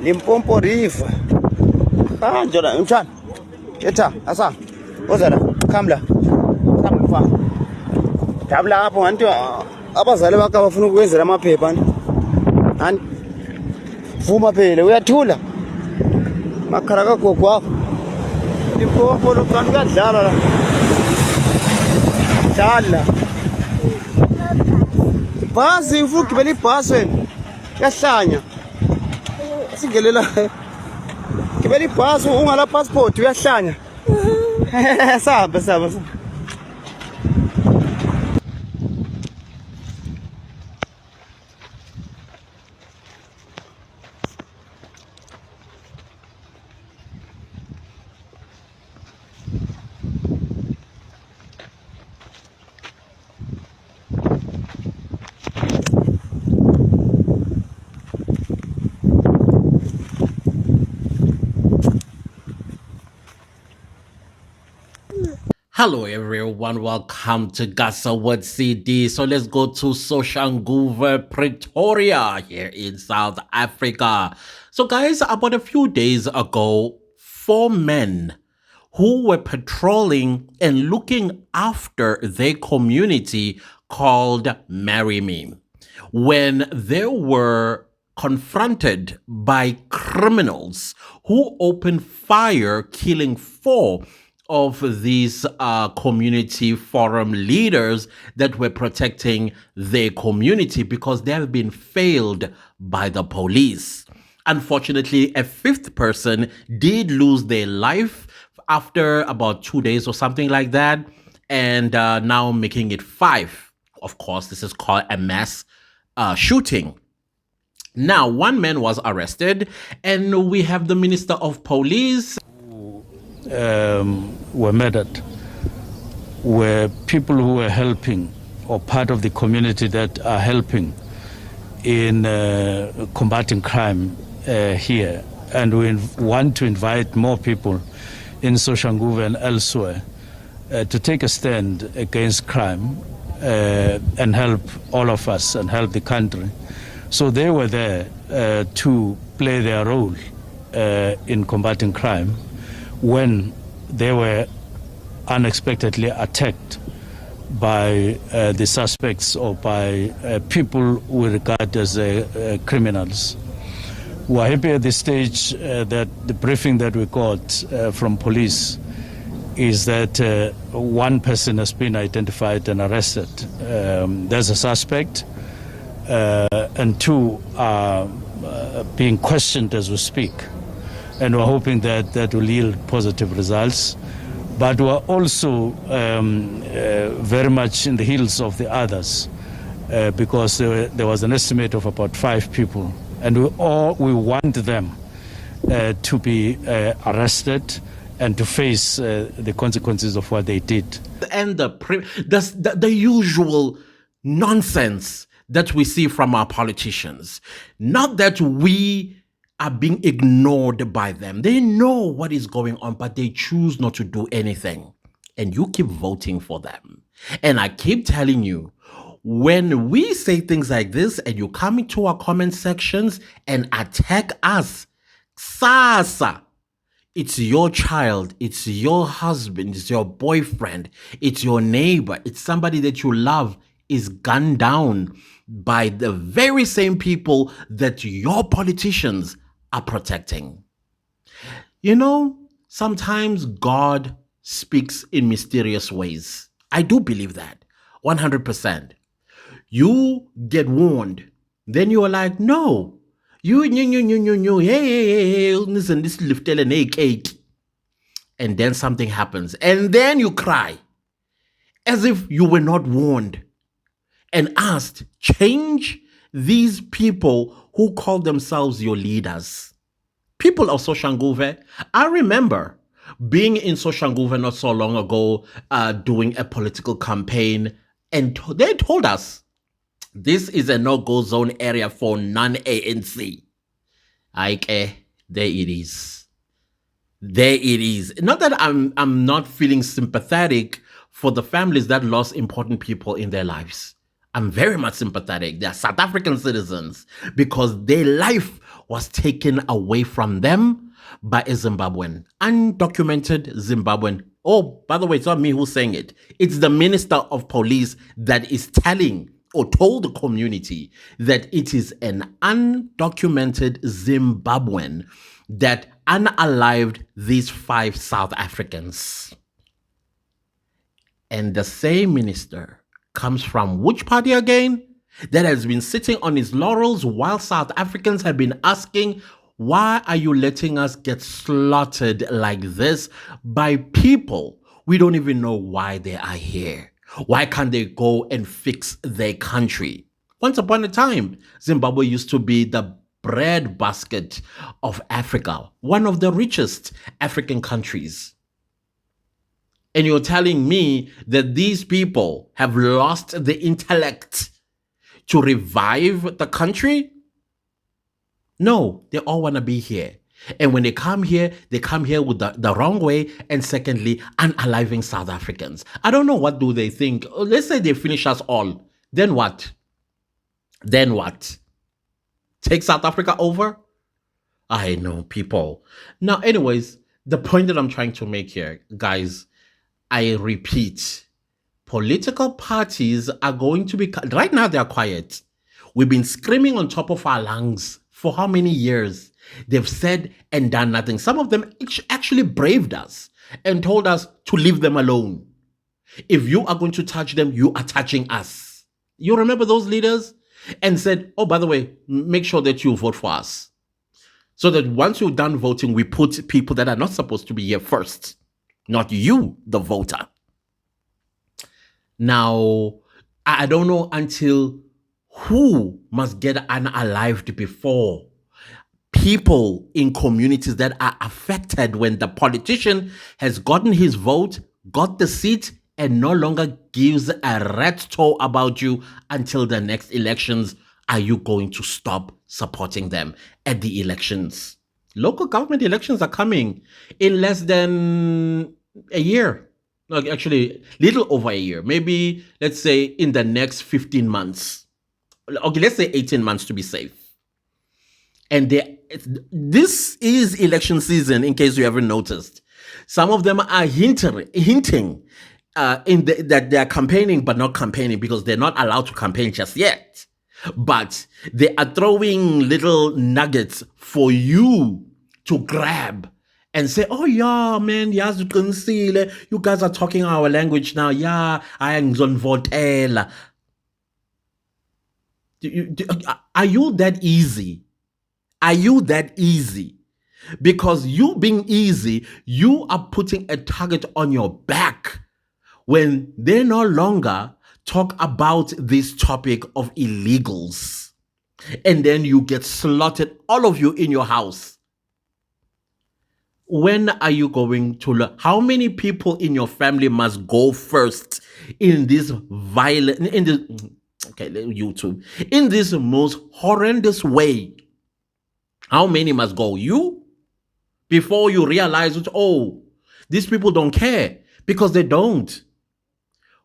Limpopo River. Ah, Jordan, Mchan. Eta, asa. Ozara, kamla. Kamfa. Tabla hapo antu abazali bakhe abafuna ukwenzela amaphepha ani. Vuma phela uyathula. Makhara kagogo wakho. Limpopo lo kanti kuyadlala la. Dlala. Ibhasi ufuna ukugibela ibhasi wena. Kuyahlanya. Singelela. Gibela ibhasi ungala passport uyahlanya. Sabe. Hello everyone, welcome to Gasawood CD. So let's go to Soshanguve, Pretoria here in South Africa. So guys, about a few days ago, 4 men who were patrolling and looking after their community called Marry Me, when they were confronted by criminals who opened fire, killing 4 of these community forum leaders that were protecting their community because they have been failed by the police. Unfortunately, a 5th person did lose their life after about 2 days or something like that, and now making it 5. Of course, this is called a mass shooting. Now, 1 man was arrested, and we have the Minister of Police. Were murdered were people who were helping or part of the community that are helping in combating crime here. And we want to invite more people in Soshanguve and elsewhere to take a stand against crime and help all of us and help the country. So they were there to play their role in combating crime when they were unexpectedly attacked by the suspects or by people we regard as criminals. We're happy at this stage that the briefing that we got from police is that 1 person has been identified and arrested. There's a suspect and 2 are being questioned as we speak. And we're hoping that that will yield positive results. But we're also very much in the heels of the others because there was an estimate of about 5 people. And we want them to be arrested and to face the consequences of what they did. And the usual nonsense that we see from our politicians. Not that we are being ignored by them. They know what is going on, but they choose not to do anything. And you keep voting for them. And I keep telling you, when we say things like this and you come into our comment sections and attack us, Sasa, it's your child, it's your husband, it's your boyfriend, it's your neighbor, it's somebody that you love is gunned down by the very same people that your politicians are protecting. You know, sometimes God speaks in mysterious ways. I do believe that, 100%. You get warned, then you are like, no, hey, listen, this liftele naked. And then something happens, and then you cry, as if you were not warned and asked, change these people who call themselves your leaders. People of Soshanguve, I remember being in Soshanguve not so long ago, doing a political campaign, and they told us, this is a no-go zone area for non-ANC. There it is. There it is. Not that I'm not feeling sympathetic for the families that lost important people in their lives. I'm very much sympathetic. They are South African citizens because their life was taken away from them by a Zimbabwean, undocumented Zimbabwean. Oh, by the way, it's not me who's saying it. It's the Minister of Police that is telling or told the community that it is an undocumented Zimbabwean that unalived these 5 South Africans. And the same minister comes from which party again? That has been sitting on his laurels while South Africans have been asking, why are you letting us get slaughtered like this by people we don't even know why they are here? Why can't they go and fix their country? Once upon a time, Zimbabwe used to be the breadbasket of Africa, one of the richest African countries. And you're telling me that these people have lost the intellect to revive the country? No, they all want to be here. And when they come here with the wrong way, and secondly, unaliving South Africans. I don't know, what do they think? Let's say they finish us all. Then what? Then what? Take South Africa over? I know, people. Now, anyways, the point that I'm trying to make here, guys, I repeat, political parties are going to be, right now they're quiet. We've been screaming on top of our lungs for how many years? They've said and done nothing. Some of them actually braved us and told us to leave them alone. If you are going to touch them, you are touching us. You remember those leaders? And said, oh, by the way, make sure that you vote for us. So that once you're done voting, we put people that are not supposed to be here first. Not you, the voter. Now, I don't know until who must get unalived before people in communities that are affected when the politician has gotten his vote, got the seat, and no longer gives a rat's toe about you until the next elections. Are you going to stop supporting them at the elections? Local government elections are coming in less than a year. No, actually, little over a year. Maybe, let's say, in the next 15 months. Okay, let's say 18 months to be safe. And this is election season, in case you haven't noticed. Some of them are hinting that they are campaigning, but not campaigning because they're not allowed to campaign just yet. But they are throwing little nuggets for you to grab and say, oh yeah, man, yes, you guys are talking our language now. Yeah, I am zonvotela. Are you that easy? Are you that easy? Because you being easy, you are putting a target on your back when they no longer talk about this topic of illegals. And then you get slaughtered, all of you in your house. When are you going to learn? How many people in your family must go first in this violent, in this most horrendous way? How many must go? You? Before you realize it, oh, these people don't care, because they don't.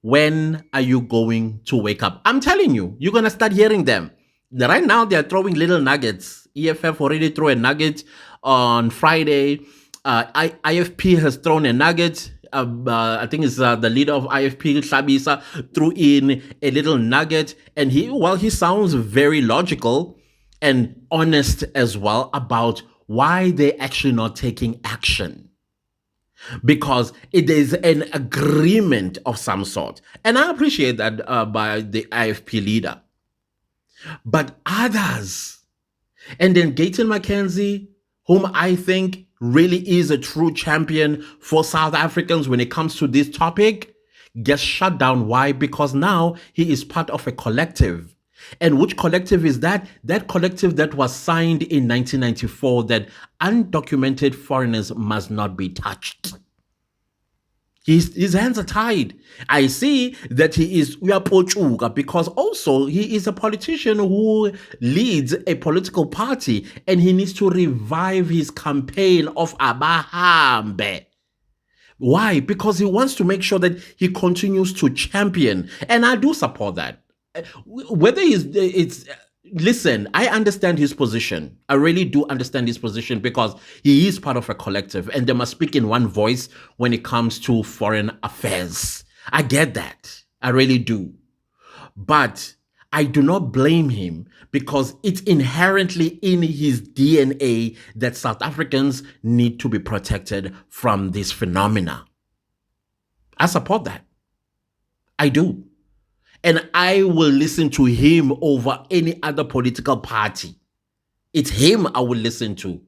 When are you going to wake up? I'm telling you, you're going to start hearing them. Right now, they're throwing little nuggets. EFF already threw a nugget on Friday. IFP has thrown a nugget. I think it's the leader of IFP, Hlabisa, threw in a little nugget. And he sounds very logical and honest as well about why they're actually not taking action. Because it is an agreement of some sort. And I appreciate that by the IFP leader. But others, and then Gayton McKenzie, whom I think really is a true champion for South Africans when it comes to this topic, gets shut down. Why? Because now he is part of a collective. And which collective is that? That collective that was signed in 1994, that undocumented foreigners must not be touched. His hands are tied. I see that he is uyapochuka because also he is a politician who leads a political party, and he needs to revive his campaign of Abahambe. Why? Because he wants to make sure that he continues to champion. And I do support that. Whether it's listen, I understand his position. I really do understand his position because he is part of a collective and they must speak in one voice when it comes to foreign affairs. I get that. I really do. But I do not blame him because it's inherently in his DNA that South Africans need to be protected from this phenomena. I support that. I do. And I will listen to him over any other political party. It's him I will listen to.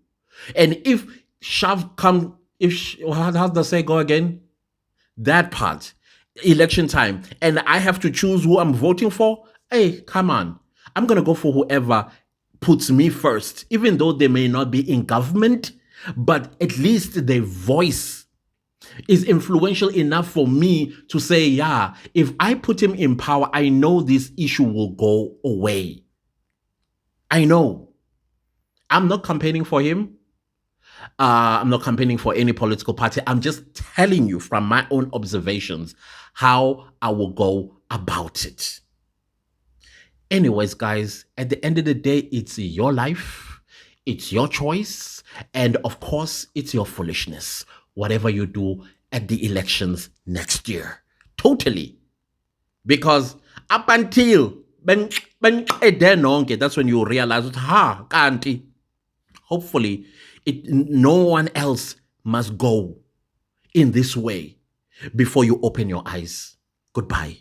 And if Shav come, how does say go again? That part, election time, and I have to choose who I'm voting for, hey, come on. I'm going to go for whoever puts me first, even though they may not be in government, but at least their voice is influential enough for me to say, yeah, if I put him in power, I know this issue will go away. I know. I'm not campaigning for him. I'm not campaigning for any political party. I'm just telling you from my own observations how I will go about it. Anyways, guys, at the end of the day, it's your life. It's your choice. And of course, it's your foolishness. Whatever you do at the elections next year. Totally. Because up until that's when you realize, hopefully, no one else must go in this way before you open your eyes. Goodbye.